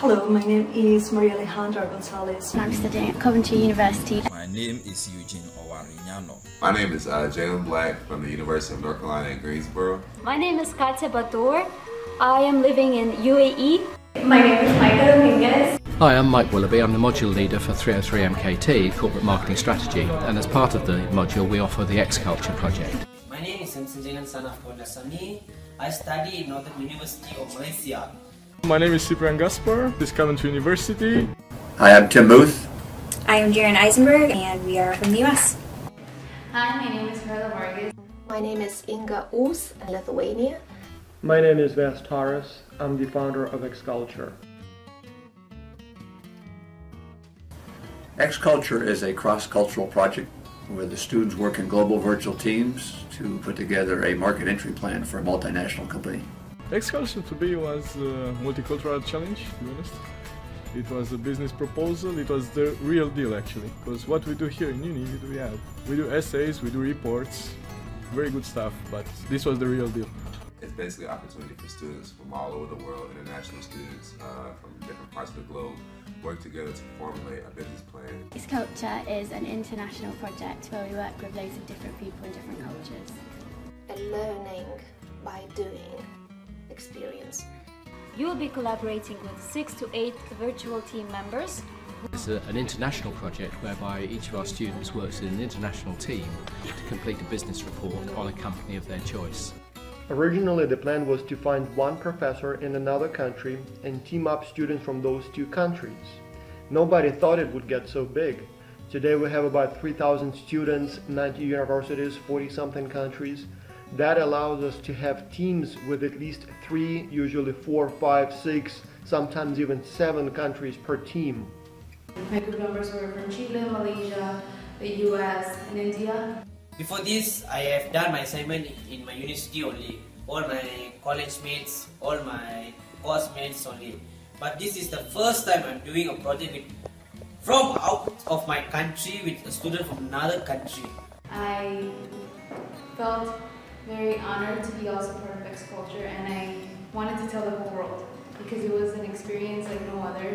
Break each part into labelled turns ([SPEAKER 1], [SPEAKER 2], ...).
[SPEAKER 1] Hello, my name is Maria Alejandra Gonzalez.
[SPEAKER 2] I'm studying at Coventry University.
[SPEAKER 3] My name is Eugene Owarinyano.
[SPEAKER 4] My name is Jalen Black from the University of North Carolina at Greensboro.
[SPEAKER 5] My name is Katya Bator. I am living in UAE.
[SPEAKER 6] My name is Michael Dominguez.
[SPEAKER 7] Hi, I'm Mike Willoughby. I'm the module leader for 303 MKT, Corporate Marketing Strategy, and as part of the module we offer the X-Culture project.
[SPEAKER 8] My name is Samson son of Kondasami. I study in Northern University of Malaysia.
[SPEAKER 9] My name is Cyprian Gaspar, this Coventry University.
[SPEAKER 10] Hi, I'm Tim Booth.
[SPEAKER 11] I am Jaren Eisenberg, and we are from the US.
[SPEAKER 12] Hi, my name is Carla Vargas.
[SPEAKER 13] My name is Inga Oos, Lithuania.
[SPEAKER 14] My name is Vas Taras. I'm the founder of X-Culture.
[SPEAKER 10] X-Culture is a cross-cultural project where the students work in global virtual teams to put together a market entry plan for a multinational company.
[SPEAKER 9] X-Culture to me was a multicultural challenge, to be honest. It was a business proposal, it was the real deal actually, because what we do here in uni, we do essays, we do reports, very good stuff, but this was the real deal.
[SPEAKER 4] It's basically an opportunity for students from all over the world, international students from different parts of the globe, work together to formulate a business plan.
[SPEAKER 2] X-Culture is an international project where we work with loads of different people and different cultures.
[SPEAKER 13] A learning by doing experience.
[SPEAKER 5] You will be collaborating with 6 to 8 virtual team members.
[SPEAKER 7] It's an international project whereby each of our students works in an international team to complete a business report on a company of their choice.
[SPEAKER 14] Originally, the plan was to find one professor in another country and team up students from those two countries. Nobody thought it would get so big. Today we have about 3,000 students, 90 universities, 40-something countries. That allows us to have teams with at least 3, usually 4, 5, 6, sometimes even 7 countries per team.
[SPEAKER 12] My group members were from Chile, Malaysia, the US, and India.
[SPEAKER 8] Before this, I have done my assignment in my university only. All my college mates, all my course mates only. But this is the first time I'm doing a project from out of my country with a student from another country.
[SPEAKER 12] I felt very honored to be also part of X-Culture, and I wanted to tell the whole world because it was an experience like no other.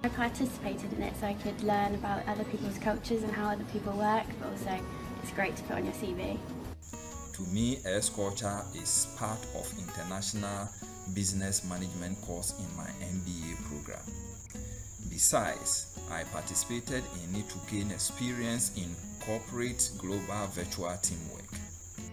[SPEAKER 2] I participated in it so I could learn about other people's cultures and how other people work, but also it's great to put on your CV.
[SPEAKER 3] To me, X-Culture is part of international business management course in my MBA program. Besides, I participated in it to gain experience in corporate global virtual teamwork.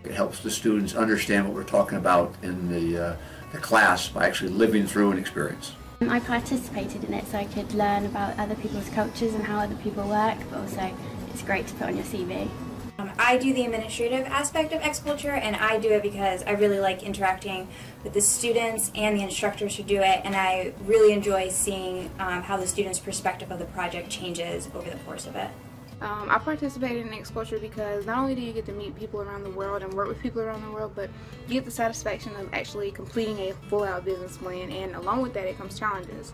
[SPEAKER 10] It helps the students understand what we're talking about in the class by actually living through an experience.
[SPEAKER 2] I participated in it so I could learn about other people's cultures and how other people work, but also it's great to put on your CV.
[SPEAKER 11] I do the administrative aspect of X-Culture, and I do it because I really like interacting with the students and the instructors who do it, and I really enjoy seeing how the students' perspective of the project changes over the course of it.
[SPEAKER 6] I participated in X-Culture because not only do you get to meet people around the world and work with people around the world, but you get the satisfaction of actually completing a full-out business plan, and along with that it comes challenges.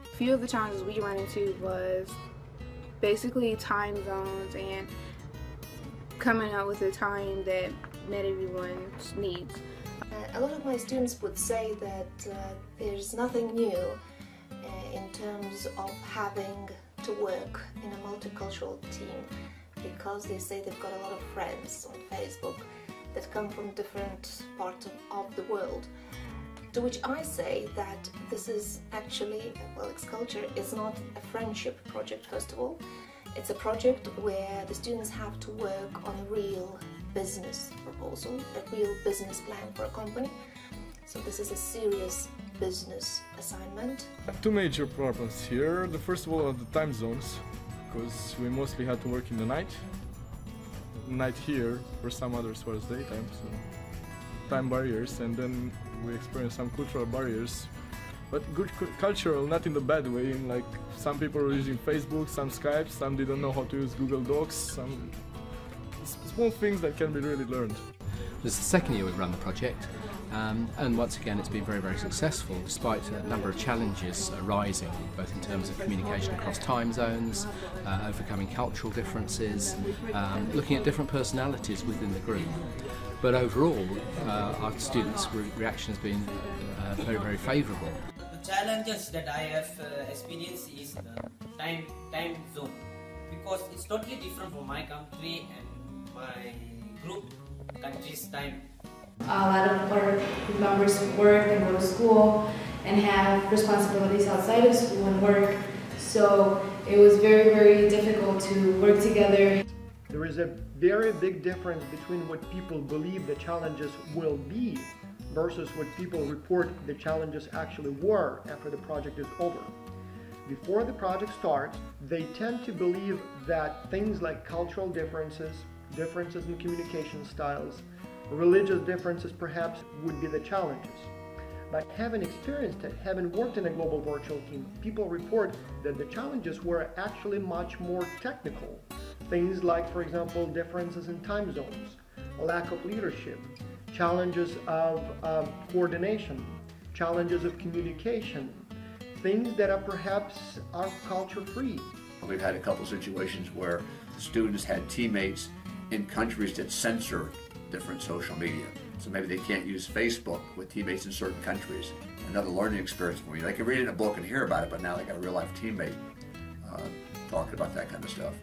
[SPEAKER 6] A few of the challenges we ran into was basically time zones and coming up with a time that met everyone's needs.
[SPEAKER 13] A lot of my students would say that there's nothing new in terms of having to work in a multicultural team, because they say they've got a lot of friends on Facebook that come from different parts of the world. To which I say that this is actually, well, X-Culture is not a friendship project, first of all. It's a project where the students have to work on a real business proposal, a real business plan for a company. So this is a serious business assignment.
[SPEAKER 9] I have two major problems here. The first of all are the time zones, because we mostly had to work in the night. Night here, for some others was daytime, so time barriers, and then we experienced some cultural barriers. But good cultural, not in the bad way, like some people were using Facebook, some Skype, some didn't know how to use Google Docs, some small things that can be really learned.
[SPEAKER 7] This is the second year we've run the project. And once again, it's been very, very successful despite a number of challenges arising, both in terms of communication across time zones, overcoming cultural differences, looking at different personalities within the group. But overall, our students' reaction has been very, very favourable.
[SPEAKER 8] The challenges that I have experienced is the time zone, because it's totally different from my country and my group country's time.
[SPEAKER 12] A lot of our group members work and go to school and have responsibilities outside of school and work, so it was very, very difficult to work together.
[SPEAKER 14] There is a very big difference between what people believe the challenges will be versus what people report the challenges actually were after the project is over. Before the project starts, they tend to believe that things like cultural differences, differences in communication styles, religious differences perhaps would be the challenges. But having experienced it, having worked in a global virtual team, people report that the challenges were actually much more technical. Things like, for example, differences in time zones, lack of leadership, challenges of coordination, challenges of communication, things that are perhaps culture-free.
[SPEAKER 10] We've had a couple situations where students had teammates in countries that censor different social media. So maybe they can't use Facebook with teammates in certain countries. Another learning experience for me. They can read it in a book and hear about it, but now they got a real life teammate talking about that kind of stuff.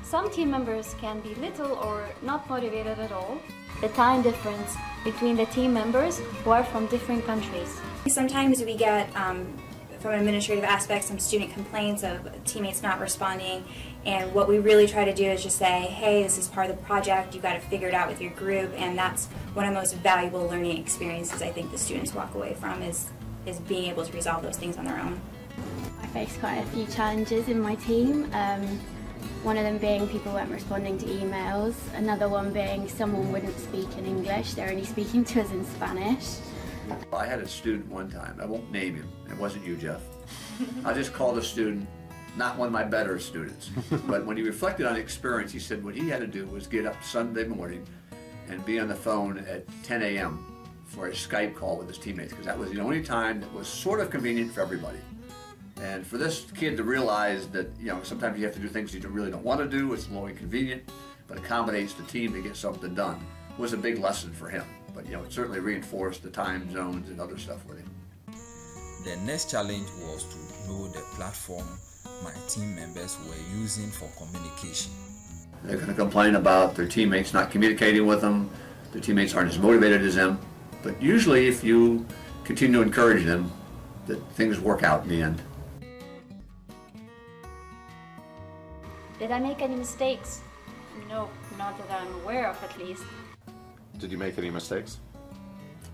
[SPEAKER 5] Some team members can be little or not motivated at all. The time difference between the team members who are from different countries.
[SPEAKER 11] Sometimes we get, from an administrative aspect, some student complaints of teammates not responding, and what we really try to do is just say, hey, this is part of the project, you've got to figure it out with your group, and that's one of the most valuable learning experiences I think the students walk away from is being able to resolve those things on their own.
[SPEAKER 2] I faced quite a few challenges in my team. One of them being people weren't responding to emails, another one being someone wouldn't speak in English, they're only speaking to us in Spanish.
[SPEAKER 10] I had a student one time, I won't name him, it wasn't you, Jeff. I just called a student, not one of my better students, but when he reflected on the experience, he said what he had to do was get up Sunday morning and be on the phone at 10 a.m. for a Skype call with his teammates, because that was the only time that was sort of convenient for everybody. And for this kid to realize that, you know, sometimes you have to do things you really don't want to do, it's a little inconvenient, but accommodates the team to get something done, was a big lesson for him. But, you know, it certainly reinforced the time zones and other stuff with him.
[SPEAKER 3] The next challenge was to know the platform my team members were using for communication.
[SPEAKER 10] They're going to complain about their teammates not communicating with them, their teammates aren't as motivated as them, but usually if you continue to encourage them, that things work out in the end.
[SPEAKER 5] Did I make any mistakes? No, not that I'm aware of at least.
[SPEAKER 4] Did you make any mistakes?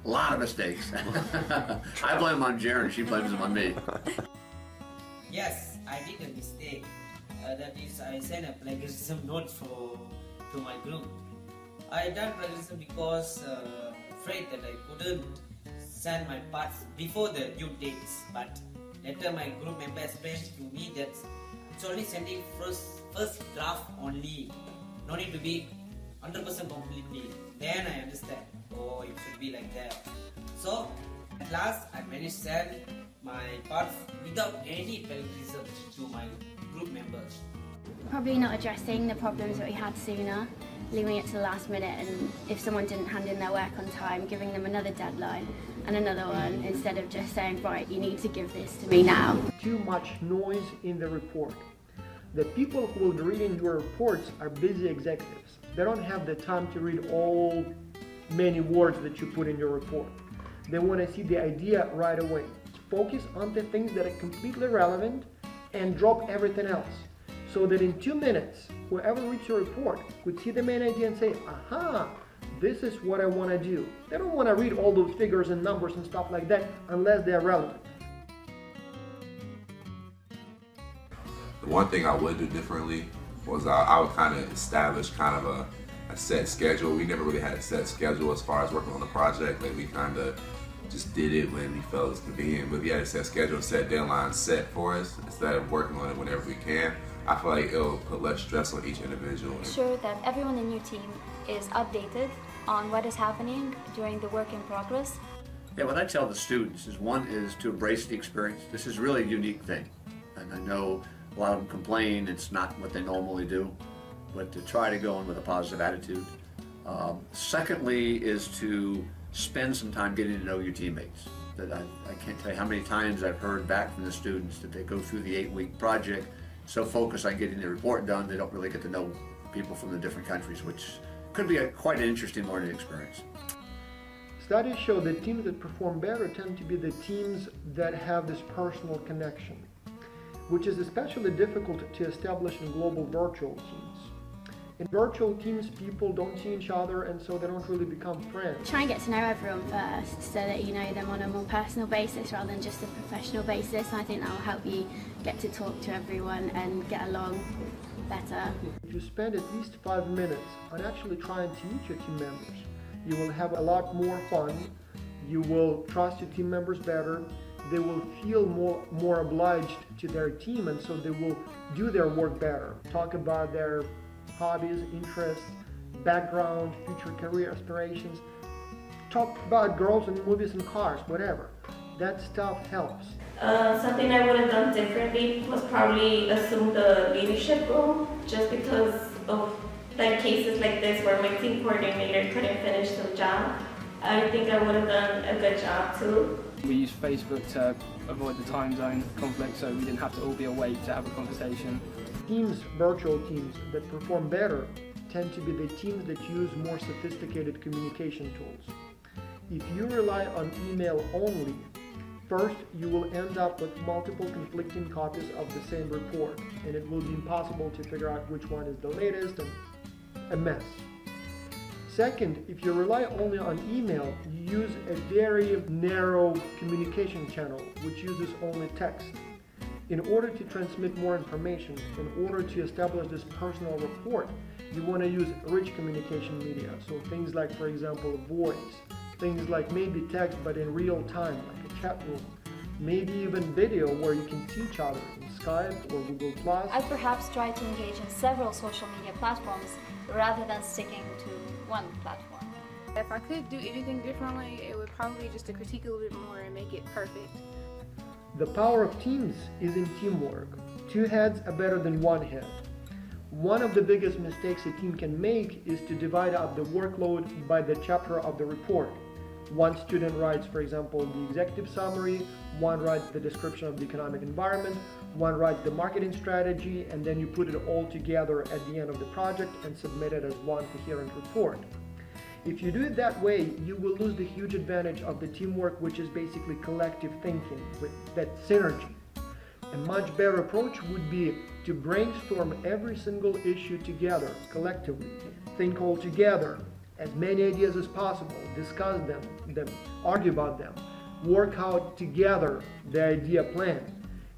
[SPEAKER 10] A lot of mistakes. I blame them on Jaren, she blames them on me.
[SPEAKER 8] Yes, I did a mistake. That is, I sent a plagiarism note to my group. I done plagiarism because afraid that I couldn't send my parts before the due dates. But later my group member explained to me that it's only sending first draft only. No need to be 100% completely. Then I understand. Oh, it should be like that. So at last I managed to send my parts without any plagiarism to my group members.
[SPEAKER 2] Probably not addressing the problems that we had sooner, leaving it to the last minute, and if someone didn't hand in their work on time, giving them another deadline and another one instead of just saying, right, you need to give this to me now.
[SPEAKER 14] Too much noise in the report. The people who will be reading your reports are busy executives. They don't have the time to read all many words that you put in your report. They want to see the idea right away. Focus on the things that are completely relevant and drop everything else. So that in 2 minutes, whoever reads your report could see the main idea and say, aha, this is what I want to do. They don't want to read all those figures and numbers and stuff like that unless they're relevant.
[SPEAKER 4] The one thing I would do differently was I would kind of establish kind of a set schedule. We never really had a set schedule as far as working on the project. Like, we kind of just did it when we felt it was convenient. But we had a set schedule, set deadlines set for us instead of working on it whenever we can. I feel like it'll put less stress on each individual.
[SPEAKER 5] Make sure that everyone in your team is updated on what is happening during the work in progress.
[SPEAKER 10] Yeah, what I tell the students is, one is to embrace the experience. This is really a unique thing. And I know a lot of them complain it's not what they normally do, but to try to go in with a positive attitude. Secondly is to spend some time getting to know your teammates. That I can't tell you how many times I've heard back from the students that they go through the 8-week project so focused on getting the report done they don't really get to know people from the different countries, which could be quite an interesting learning experience.
[SPEAKER 14] Studies show that teams that perform better tend to be the teams that have this personal connection, which is especially difficult to establish in global virtual teams. In virtual teams, people don't see each other, and so they don't really become friends.
[SPEAKER 2] Try and get to know everyone first so that you know them on a more personal basis rather than just a professional basis. And I think that will help you get to talk to everyone and get along better.
[SPEAKER 14] If you spend at least 5 minutes on actually trying to meet your team members, you will have a lot more fun, you will trust your team members better, they will feel more obliged to their team, and so they will do their work better. Talk about their hobbies, interests, background, future career aspirations. Talk about girls and movies and cars, whatever. That stuff helps.
[SPEAKER 15] Something I would have done differently was probably assume the leadership role, just because of like cases like this where my team coordinator couldn't finish the job. I think I would have done a good job too.
[SPEAKER 16] We used Facebook to avoid the time zone conflict so we didn't have to all be awake to have a conversation.
[SPEAKER 14] Teams, virtual teams that perform better tend to be the teams that use more sophisticated communication tools. If you rely on email only, first you will end up with multiple conflicting copies of the same report, and it will be impossible to figure out which one is the latest, and a mess. Second, if you rely only on email, you use a very narrow communication channel which uses only text. In order to transmit more information, in order to establish this personal rapport, you want to use rich communication media. So things like, for example, voice, things like maybe text but in real time, like a chat room, maybe even video where you can see each other in Skype or Google+.
[SPEAKER 5] I'd perhaps try to engage in several social media platforms rather than sticking to one platform.
[SPEAKER 6] If I could do anything differently, it would probably just to critique a little bit more and make it perfect.
[SPEAKER 14] The power of teams is in teamwork. 2 heads are better than 1 head. One of the biggest mistakes a team can make is to divide up the workload by the chapter of the report. One student writes, for example, the executive summary, one writes the description of the economic environment, one writes the marketing strategy, and then you put it all together at the end of the project and submit it as one coherent report. If you do it that way, you will lose the huge advantage of the teamwork, which is basically collective thinking with that synergy. A much better approach would be to brainstorm every single issue together, collectively. Think all together, as many ideas as possible, discuss them, argue about them, work out together the idea plan.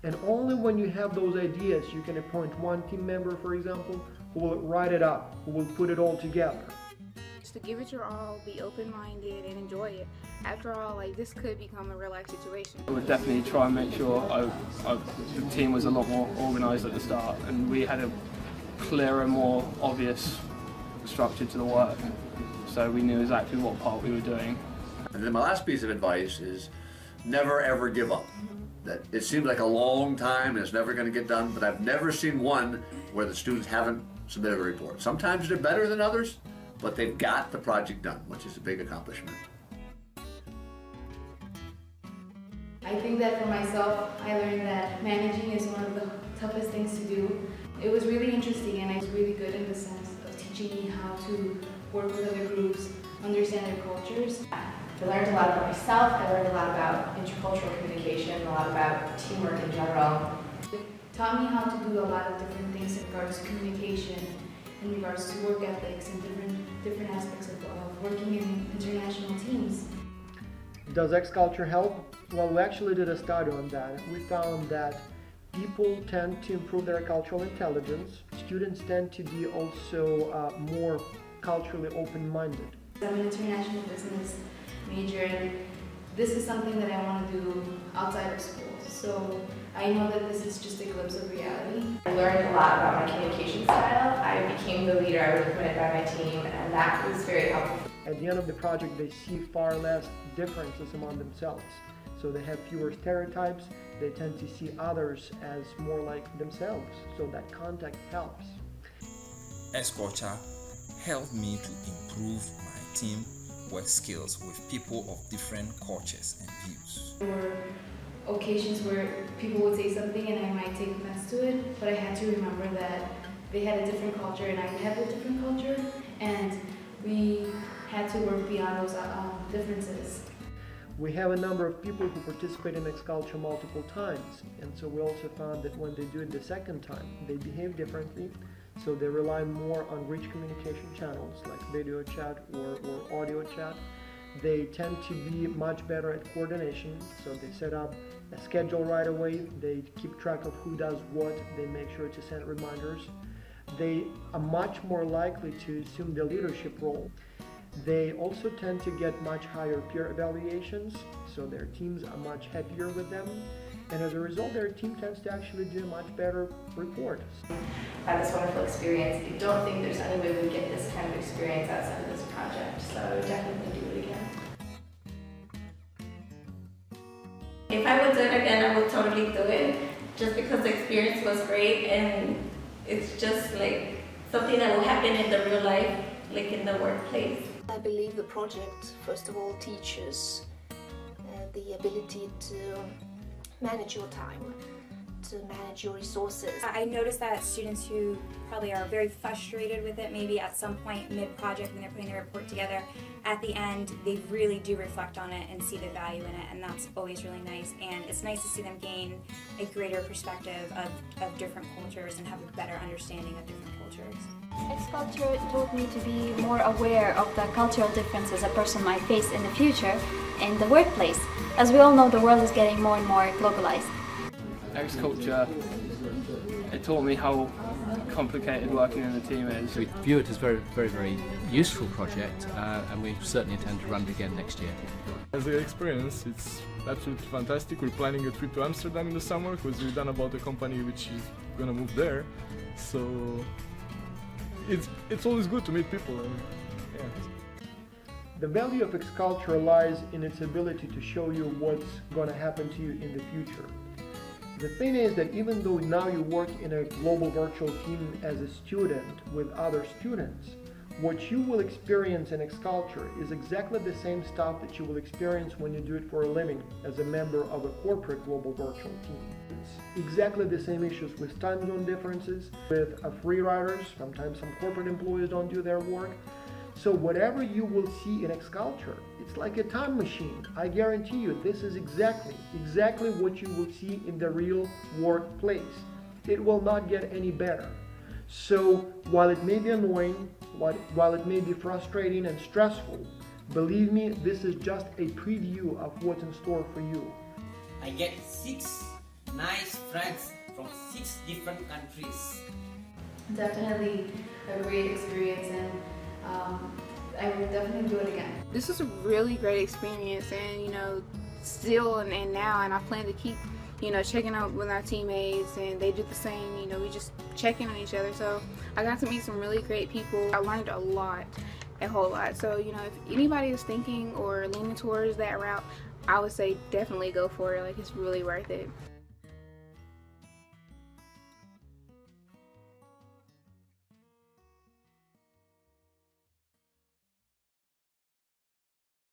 [SPEAKER 14] And only when you have those ideas, you can appoint one team member, for example, who will write it up, who will put it all together.
[SPEAKER 6] Just to give it your all, be open-minded, and enjoy it. After all, like, this could become a real-life situation.
[SPEAKER 16] I would definitely try and make sure the team was a lot more organised at the start, and we had a clearer, more obvious structure to the work, so we knew exactly what part we were doing.
[SPEAKER 10] And then my last piece of advice is never ever give up. That it seems like a long time and it's never going to get done, but I've never seen one where the students haven't submitted a report. Sometimes they're better than others, but they've got the project done, which is a big accomplishment.
[SPEAKER 12] I think that for myself, I learned that managing is one of the toughest things to do. It was really interesting, and I was really good in the sense of teaching me how to work with other groups, understand their cultures.
[SPEAKER 17] I learned a lot about myself, I learned a lot about intercultural communication, a lot about teamwork in general.
[SPEAKER 12] It taught me how to do a lot of different things in regards to communication, in regards to work ethics, and different aspects of working in international teams.
[SPEAKER 14] Does X culture help? Well, we actually did a study on that. We found that people tend to improve their cultural intelligence. Students tend to be also more culturally open-minded.
[SPEAKER 12] I'm an international business major, and this is something that I want to do outside of school. So I know that this is just a glimpse of reality.
[SPEAKER 17] I learned a lot about my communication style. I became the leader I was recommended by my team, and that was very helpful.
[SPEAKER 14] At the end of the project, they see far less differences among themselves. So they have fewer stereotypes, they tend to see others as more like themselves, so that contact helps.
[SPEAKER 3] X-Culture helped me to improve my team work skills with people of different cultures and views.
[SPEAKER 12] There were occasions where people would say something and I might take offense to it, but I had to remember that they had a different culture and I had a different culture, and we had to work beyond those differences.
[SPEAKER 14] We have a number of people who participate in X-Culture multiple times, and so we also found that when they do it the second time, they behave differently, so they rely more on rich communication channels like video chat or audio chat. They tend to be much better at coordination, so they set up a schedule right away, they keep track of who does what, they make sure to send reminders. They are much more likely to assume the leadership role. They also tend to get much higher peer evaluations, so their teams are much happier with them, and as a result their team tends to actually do a much better report.
[SPEAKER 17] I had this wonderful experience. I don't think there's any way we get this kind of experience outside of this project, so I would definitely do it again.
[SPEAKER 15] If I would do it again, I would totally do it, just because the experience was great, and it's just like something that will happen in the real life, like in the workplace.
[SPEAKER 13] I believe the project, first of all, teaches the ability to manage your time, to manage your resources.
[SPEAKER 11] I noticed that students who probably are very frustrated with it, maybe at some point mid-project when they're putting their report together, at the end they really do reflect on it and see the value in it, and that's always really nice. And it's nice to see them gain a greater perspective of different cultures and have a better understanding of different cultures.
[SPEAKER 5] X-Culture taught me to be more aware of the cultural differences a person might face in the future in the workplace. As we all know, the world is getting more and more globalized.
[SPEAKER 16] X-Culture, it taught me how complicated working in a team is.
[SPEAKER 7] We view it as a very useful project, and we certainly intend to run it again next year.
[SPEAKER 9] As an experience, it's absolutely fantastic. We're planning a trip to Amsterdam in the summer because we've done about a company which is going to move there. So it's always good to meet people. And, yeah.
[SPEAKER 14] The value of X-Culture lies in its ability to show you what's going to happen to you in the future. The thing is that even though now you work in a global virtual team as a student with other students, what you will experience in X-Culture is exactly the same stuff that you will experience when you do it for a living as a member of a corporate global virtual team. It's exactly the same issues with time zone differences, with free riders. Sometimes some corporate employees don't do their work. So whatever you will see in X-Culture, it's like a time machine. I guarantee you this is exactly what you will see in the real workplace. It will not get any better. So while it may be annoying, while it may be frustrating and stressful, believe me, this is just a preview of what's in store for you.
[SPEAKER 8] I get 6 nice friends from 6 different countries.
[SPEAKER 12] Definitely a great experience, and I would definitely do it again.
[SPEAKER 6] This was a really great experience, and still and now, and I plan to keep checking out with our teammates, and they do the same. We just check in on each other. So I got to meet some really great people. I learned a whole lot. So if anybody is thinking or leaning towards that route, I would say definitely go for it. Like, it's really worth it.